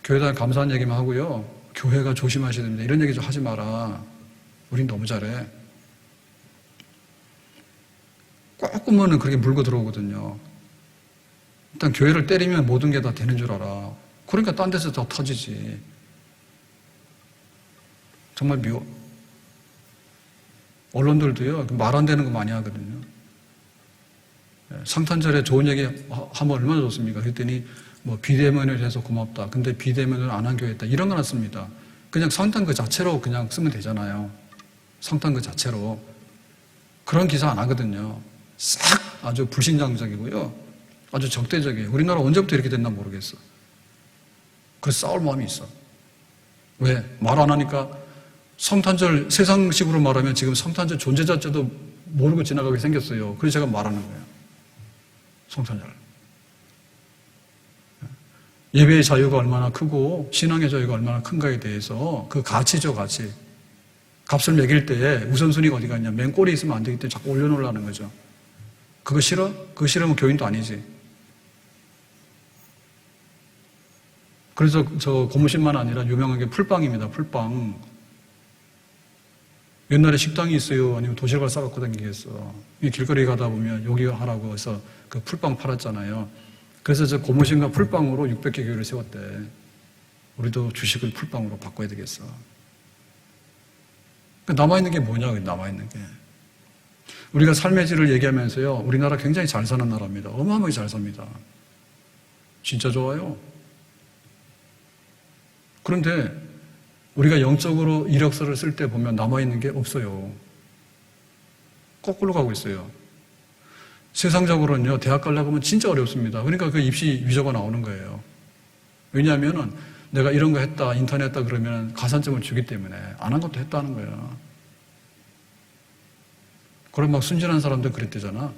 교회에 감사한 얘기만 하고요. 교회가 조심하셔야 됩니다. 이런 얘기 좀 하지 마라. 우린 너무 잘해. 조금은 그렇게 물고 들어오거든요. 일단 교회를 때리면 모든 게 다 되는 줄 알아. 그러니까 딴 데서 더 터지지. 정말 미워. 언론들도요, 말 안 되는 거 많이 하거든요. 성탄절에 좋은 얘기 하면 얼마나 좋습니까? 그랬더니 비대면을 해서 고맙다. 근데 비대면을 안 한 교회 있다. 이런 건 없습니다. 그냥 성탄 그 자체로 그냥 쓰면 되잖아요. 성탄 그 자체로. 그런 기사 안 하거든요. 싹 아주 불신앙적이고요. 아주 적대적이에요. 우리나라 언제부터 이렇게 됐나 모르겠어. 그래서 싸울 마음이 있어. 왜? 말 안 하니까 성탄절 세상식으로 말하면 지금 성탄절 존재 자체도 모르고 지나가게 생겼어요. 그래서 제가 말하는 거예요. 성탄절. 예배의 자유가 얼마나 크고 신앙의 자유가 얼마나 큰가에 대해서 그 가치죠, 가치. 값을 매길 때에 우선순위가 어디 갔냐. 맨 꼴에 있으면 안 되기 때문에 자꾸 올려놓으려는 거죠. 그거 싫어? 그거 싫으면 교인도 아니지. 그래서 저 고무신만 아니라 유명한 게 풀빵입니다. 풀빵. 옛날에 식당이 있어요. 아니면 도시락을 싸갖고 다니겠어. 길거리 가다 보면 여기 하라고 해서 그 풀빵 팔았잖아요. 그래서 저 고무신과 풀빵으로 600개 교회를 세웠대. 우리도 주식을 풀빵으로 바꿔야 되겠어. 남아있는 게 뭐냐, 남아있는 게. 우리가 삶의 질을 얘기하면서요, 우리나라 굉장히 잘 사는 나라입니다. 어마어마하게 잘 삽니다. 진짜 좋아요. 그런데 우리가 영적으로 이력서를 쓸 때 보면 남아있는 게 없어요. 거꾸로 가고 있어요. 세상적으로는요, 대학 가려고 하면 진짜 어렵습니다. 그러니까 그 입시 위조가 나오는 거예요. 왜냐하면은 내가 이런 거 했다, 인턴 했다 그러면 가산점을 주기 때문에 안 한 것도 했다는 거예요. 그럼 막 순진한 사람들 그랬대잖아.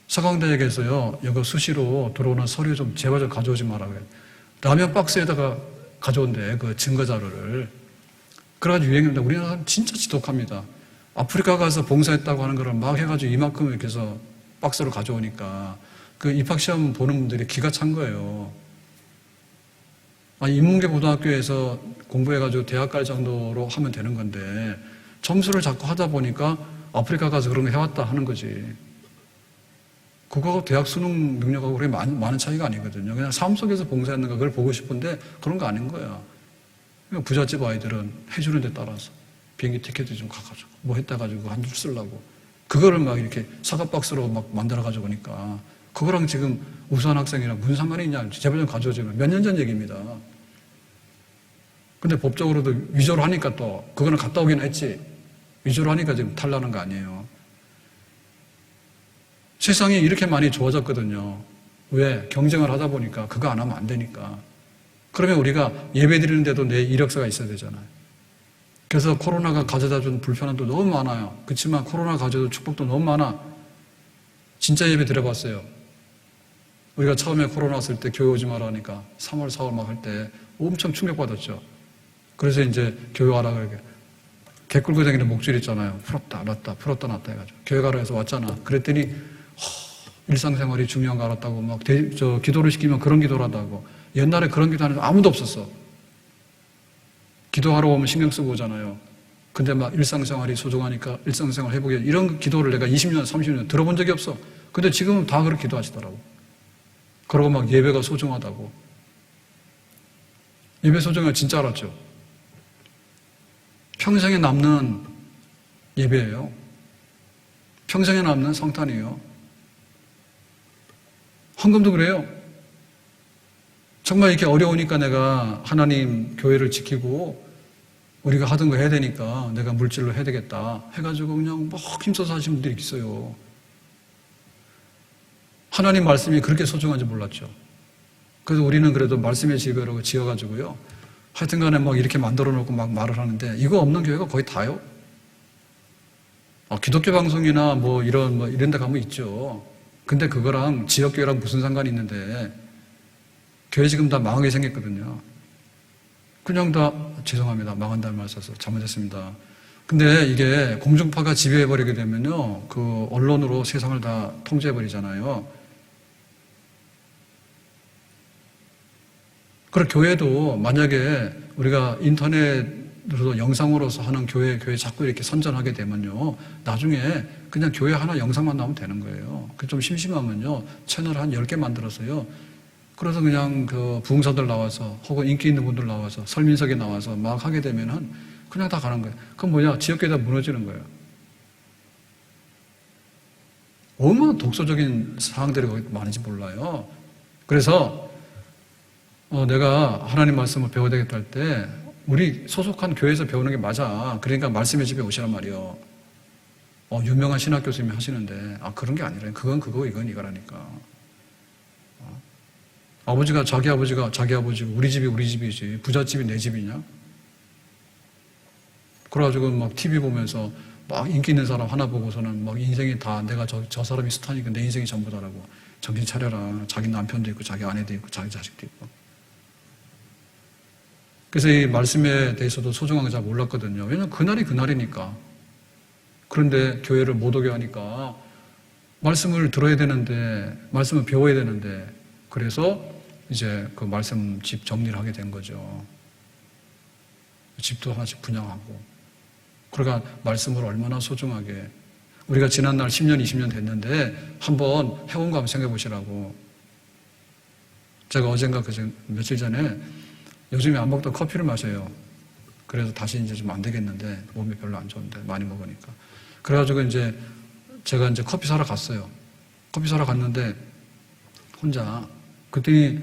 서강대학에서요, 이거 수시로 들어오는 서류 좀 제발 좀 가져오지 마라 그래. 라면 박스에다가 가져온대, 그 증거 자료를. 그래가지고 유행입니다. 우리나라 사람 진짜 지독합니다. 아프리카 가서 봉사했다고 하는 거를 막 해가지고 이만큼 이렇게 해서 박스로 가져오니까 그 입학시험 보는 분들이 기가 찬 거예요. 아니, 인문계 고등학교에서 공부해가지고 대학 갈 정도로 하면 되는 건데 점수를 자꾸 하다 보니까 아프리카 가서 그런 거 해왔다 하는 거지. 그거하고 대학 수능 능력하고 그렇게 많은 차이가 아니거든요. 그냥 삶 속에서 봉사했는가 그걸 보고 싶은데 그런 거 아닌 거야. 부잣집 아이들은 해주는 데 따라서 비행기 티켓도 좀 가가지고 뭐 했다 가지고 한 줄 쓰려고 그거를 막 이렇게 사과박스로 막 만들어 가지고 오니까 그거랑 지금 우수한 학생이랑 무슨 상관이 있냐. 제발 좀 가져오지만 몇 년 전 얘기입니다. 근데 법적으로도 위조를 하니까 또 그거는 갔다 오긴 했지. 위조를 하니까 지금 탈나는 거 아니에요. 세상이 이렇게 많이 좋아졌거든요. 왜? 경쟁을 하다 보니까 그거 안 하면 안 되니까. 그러면 우리가 예배 드리는데도 내 이력서가 있어야 되잖아요. 그래서 코로나가 가져다 준 불편함도 너무 많아요. 그렇지만 코로나 가져다 준 축복도 너무 많아. 진짜 예배 드려봤어요. 우리가 처음에 코로나 왔을 때 교회 오지 마라 하니까 3월, 4월 막 할 때 엄청 충격받았죠. 그래서 이제 교회 와라 그러게. 개 끌고 다니는 목줄 있잖아요. 풀었다, 놨다, 풀었다, 놨다 해가지고. 교회 가라 해서 왔잖아. 그랬더니, 일상생활이 중요한 거 알았다고 막 기도를 시키면 그런 기도를 한다고. 옛날에 그런 기도 하는 사람 아무도 없었어. 기도하러 오면 신경 쓰고 오잖아요. 근데 막 일상생활이 소중하니까 일상생활 해보게 이런 기도를 내가 20년, 30년 들어본 적이 없어. 근데 지금은 다 그렇게 기도하시더라고. 그러고 막 예배가 소중하다고. 예배 소중한 거 진짜 알았죠. 평생에 남는 예배예요. 평생에 남는 성탄이에요. 헌금도 그래요. 정말 이렇게 어려우니까 내가 하나님 교회를 지키고 우리가 하던 거 해야 되니까 내가 물질로 해야 되겠다 해가지고 그냥 막 힘써서 하시는 분들이 있어요. 하나님 말씀이 그렇게 소중한지 몰랐죠. 그래서 우리는 그래도 말씀의 집이라고 지어가지고요. 하여튼 간에 막 이렇게 만들어 놓고 막 말을 하는데 이거 없는 교회가 거의 다요. 기독교 방송이나 뭐 이런 데 가면 있죠. 근데 그거랑 지역교회랑 무슨 상관이 있는데 교회 지금 다 망하게 생겼거든요. 그냥 다 죄송합니다. 망한다는 말 써서 잘못했습니다. 근데 이게 공중파가 지배해버리게 되면요. 그 언론으로 세상을 다 통제해버리잖아요. 그리고 교회도 만약에 우리가 인터넷으로 영상으로서 하는 교회 자꾸 이렇게 선전하게 되면요. 나중에 그냥 교회 하나 영상만 나오면 되는 거예요. 좀 심심하면요. 채널 한 10개 만들어서요. 그래서 그냥 그 부흥사들 나와서 혹은 인기 있는 분들 나와서 설민석에 나와서 막 하게 되면은 그냥 다 가는 거예요. 그럼 뭐냐? 지역교회 다 무너지는 거예요. 얼마나 독소적인 사항들이 거기 많은지 몰라요. 그래서 내가 하나님 말씀을 배워야 되겠다 할 때 우리 소속한 교회에서 배우는 게 맞아. 그러니까 말씀의 집에 오시란 말이요. 유명한 신학 교수님이 하시는데 그런 게 아니라 그건 그거 이건 이거라니까. 아버지가 자기 아버지고 우리 집이 우리 집이지 부잣집이 내 집이냐? 그래가지고 막 TV 보면서 막 인기 있는 사람 하나 보고서는 막 인생이 다 내가 저 사람이 스타니까 내 인생이 전부다라고. 정신 차려라. 자기 남편도 있고 자기 아내도 있고 자기 자식도 있고. 그래서 이 말씀에 대해서도 소중한 걸 잘 몰랐거든요. 왜냐면 그날이 그날이니까. 그런데 교회를 못 오게 하니까 말씀을 들어야 되는데 말씀을 배워야 되는데 그래서 이제 그 말씀 집 정리를 하게 된 거죠. 집도 하나씩 분양하고. 그러니까 말씀을 얼마나 소중하게. 우리가 지난날 10년, 20년 됐는데 한번 해온 거 한번 생각해 보시라고. 제가 어젠가 며칠 전에 요즘에 안 먹던 커피를 마셔요. 그래서 다시 이제 좀 안 되겠는데 몸이 별로 안 좋은데 많이 먹으니까. 그래가지고 이제 제가 이제 커피 사러 갔어요. 커피 사러 갔는데 혼자 그랬더니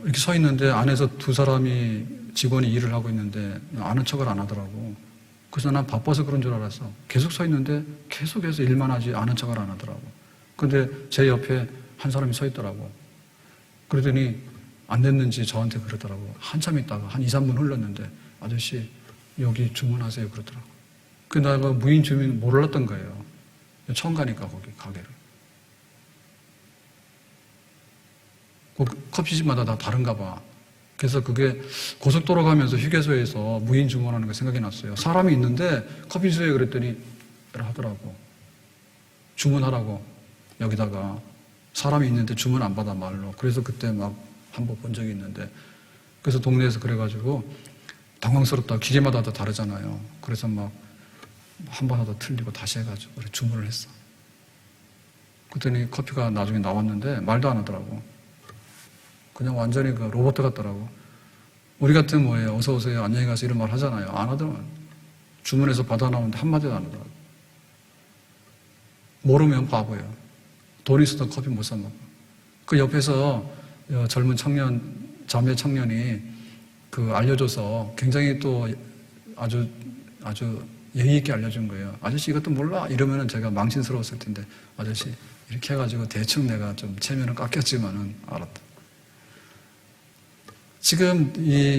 이렇게 서 있는데 안에서 두 사람이 직원이 일을 하고 있는데 아는 척을 안 하더라고. 그래서 난 바빠서 그런 줄 알았어. 계속 서 있는데 계속해서 일만 하지 아는 척을 안 하더라고. 근데 제 옆에 한 사람이 서 있더라고. 그러더니 안 됐는지 저한테 그러더라고. 한참 있다가 한 2, 3분 흘렀는데 아저씨 여기 주문하세요 그러더라고. 그 내가 무인 주민 몰랐던 거예요. 처음 가니까 거기 가게를. 커피집마다 다 다른가 봐. 그래서 그게 고속도로 가면서 휴게소에서 무인 주문하는 게 생각이 났어요. 사람이 있는데 커피 주세요 그랬더니 하더라고. 주문하라고 여기다가 사람이 있는데 주문 안 받아 말로. 그래서 그때 막 한 번 본 적이 있는데 그래서 동네에서 그래가지고 당황스럽다. 기계마다 다 다르잖아요. 그래서 막 한 번 하다 틀리고 다시 해가지고 그래 주문을 했어. 그랬더니 커피가 나중에 나왔는데 말도 안 하더라고. 그냥 완전히 그 로봇 같더라고. 우리 같은 뭐예요? 어서 오세요. 안녕히 가세요. 이런 말 하잖아요. 안 하더만. 주문해서 받아 나오는데 한마디도 안 하더라고. 모르면 바보예요. 돈 있어도 커피 못 사 먹고. 그 옆에서 젊은 자매 청년이 그 알려줘서 굉장히 또 아주 예의 있게 알려준 거예요. 아저씨 이것도 몰라? 이러면은 제가 망신스러웠을 텐데 아저씨 이렇게 해가지고 대충 내가 좀 체면을 깎였지만은 알았다. 지금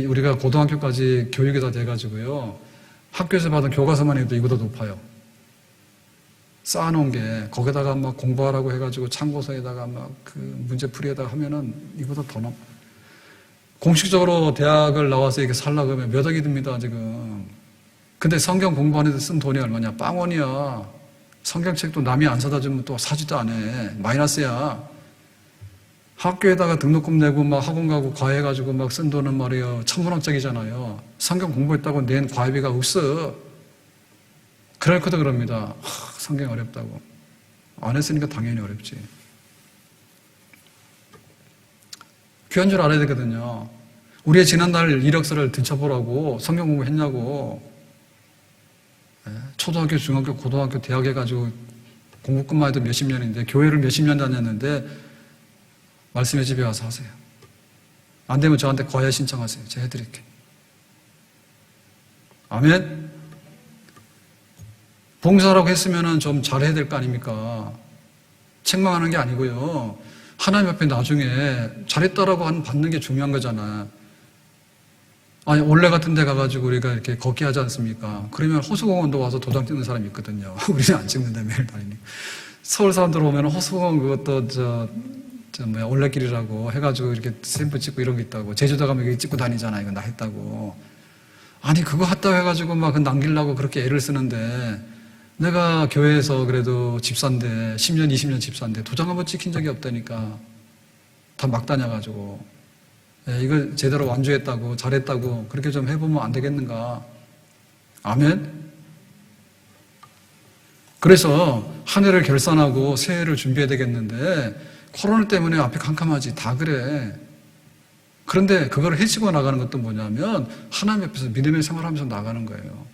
우리가 고등학교까지 교육이 다 돼가지고요. 학교에서 받은 교과서만 해도 이보다 높아요. 쌓아놓은 게 거기다가 막 공부하라고 해가지고 참고서에다가 막 그 문제풀이에다가 하면은 이보다 더 넘. 공식적으로 대학을 나와서 이렇게 살려고 하면 몇 억이 듭니다, 지금. 근데 성경 공부하는 데 쓴 돈이 얼마냐? 빵원이야. 성경책도 남이 안 사다 주면 또 사지도 안 해. 마이너스야. 학교에다가 등록금 내고 막 학원 가고 과외해가지고 막 쓴 돈은 말이에요. 1,000원짜리잖아요. 성경 공부했다고 낸 과외비가 없어. 그럴거도 그럽니다. 성경 어렵다고. 안 했으니까 당연히 어렵지. 귀한 줄 알아야 되거든요. 우리의 지난날 이력서를 들춰보라고 성경 공부했냐고. 초등학교, 중학교, 고등학교, 대학 해가지고 공부뿐만 해도 몇십 년인데 교회를 몇십 년 다녔는데 말씀의 집에 와서 하세요. 안 되면 저한테 과외 신청하세요. 제가 해드릴게요. 아멘? 봉사라고 했으면 좀 잘해야 될 거 아닙니까? 책망하는 게 아니고요. 하나님 앞에 나중에 잘했다라고 받는 게 중요한 거잖아. 아니, 올레 같은 데 가가지고 우리가 이렇게 걷기 하지 않습니까? 그러면 호수공원도 와서 도장 찍는 사람이 있거든요. 우리는 안 찍는데 매일 다니니까. 서울 사람들 오면 호수공원 그것도 올레길이라고 해가지고 이렇게 샘플 찍고 이런 게 있다고. 제주도 가면 여기 찍고 다니잖아. 이거 나 했다고. 아니, 그거 했다고 해가지고 막 남기려고 그렇게 애를 쓰는데 내가 교회에서 그래도 집사인데 10년, 20년 집사인데 도장 한번 찍힌 적이 없다니까. 다 막 다녀가지고. 이걸 제대로 완주했다고, 잘했다고 그렇게 좀 해보면 안 되겠는가. 아멘? 그래서 한 해를 결산하고 새해를 준비해야 되겠는데 코로나 때문에 앞이 캄캄하지. 다 그래. 그런데 그걸 해치고 나가는 것도 뭐냐면 하나님 앞에서 믿음의 생활하면서 나가는 거예요.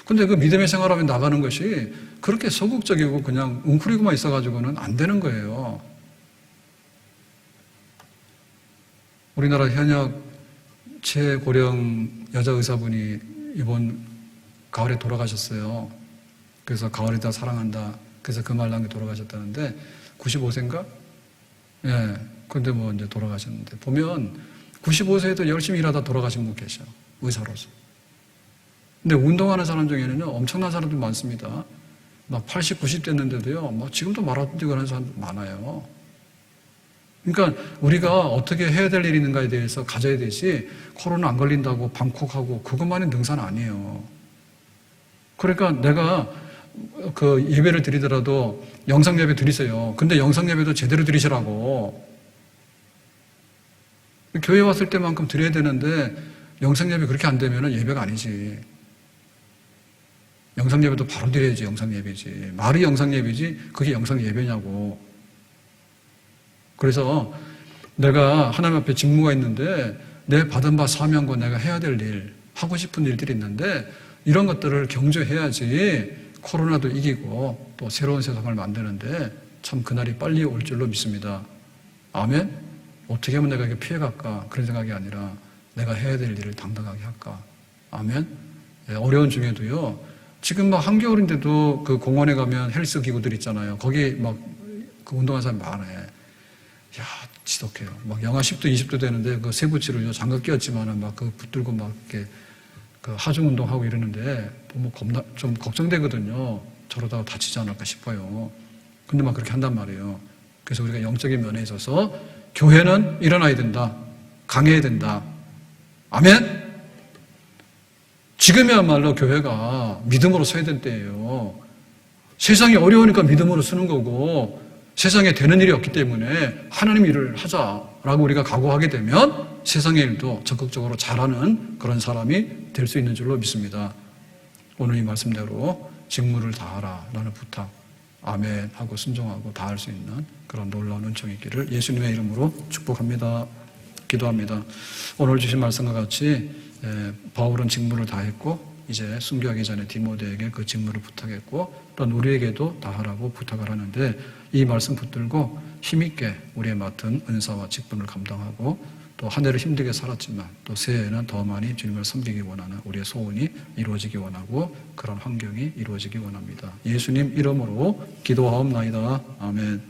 근데 그 믿음의 생활하면 나가는 것이 그렇게 소극적이고 그냥 웅크리고만 있어가지고는 안 되는 거예요. 우리나라 현역 최고령 여자 의사분이 이번 가을에 돌아가셨어요. 그래서 가을이다 사랑한다. 그래서 그 말 남겨 돌아가셨다는데 95세인가? 예. 근데 뭐 이제 돌아가셨는데 보면 95세에도 열심히 일하다 돌아가신 분 계셔. 의사로서. 근데 운동하는 사람 중에는 엄청난 사람들 많습니다. 막 80, 90 됐는데도요. 막 지금도 마라톤 뛰고 하는 사람들 많아요. 그러니까 우리가 어떻게 해야 될 일이 있는가에 대해서 가져야 되지 코로나 안 걸린다고 방콕하고 그것만이 능사는 아니에요. 그러니까 내가 그 예배를 드리더라도 영상 예배 드리세요. 근데 영상 예배도 제대로 드리시라고. 교회 왔을 때만큼 드려야 되는데 영상 예배 그렇게 안 되면 예배가 아니지. 영상 예배도 바로 드려야지 영상 예배지. 말이 영상 예배지 그게 영상 예배냐고. 그래서 내가 하나님 앞에 직무가 있는데 내 받은 바 사명과 내가 해야 될 일, 하고 싶은 일들이 있는데 이런 것들을 경주해야지 코로나도 이기고 또 새로운 세상을 만드는데 참 그날이 빨리 올 줄로 믿습니다. 아멘? 어떻게 하면 내가 이게 피해갈까? 그런 생각이 아니라 내가 해야 될 일을 당당하게 할까? 아멘? 네, 어려운 중에도요. 지금 막 한겨울인데도 그 공원에 가면 헬스 기구들 있잖아요. 거기 막 그 운동하는 사람 많아요. 야, 지독해요. 막 영하 10도, 20도 되는데 그 세부치를 장갑 끼웠지만은 막 그 붙들고 막 이렇게 그 하중 운동하고 이러는데 보면 겁나 좀 걱정되거든요. 저러다가 다치지 않을까 싶어요. 근데 막 그렇게 한단 말이에요. 그래서 우리가 영적인 면에 있어서 교회는 일어나야 된다. 강해야 된다. 아멘? 지금이야말로 교회가 믿음으로 서야 될 때예요. 세상이 어려우니까 믿음으로 서는 거고 세상에 되는 일이 없기 때문에 하나님 일을 하자라고 우리가 각오하게 되면 세상의 일도 적극적으로 잘하는 그런 사람이 될 수 있는 줄로 믿습니다. 오늘 이 말씀대로 직무를 다하라 라는 부탁 아멘 하고 순종하고 다할 수 있는 그런 놀라운 은총이 있기를 예수님의 이름으로 축복합니다. 기도합니다. 오늘 주신 말씀과 같이 바울은 직무를 다했고 이제 순교하기 전에 디모데에게 그 직무를 부탁했고 또한 우리에게도 다하라고 부탁을 하는데 이 말씀 붙들고 힘있게 우리의 맡은 은사와 직분을 감당하고 또 한 해를 힘들게 살았지만 또 새해에는 더 많이 주님을 섬기기 원하는 우리의 소원이 이루어지기 원하고 그런 환경이 이루어지기 원합니다. 예수님 이름으로 기도하옵나이다. 아멘.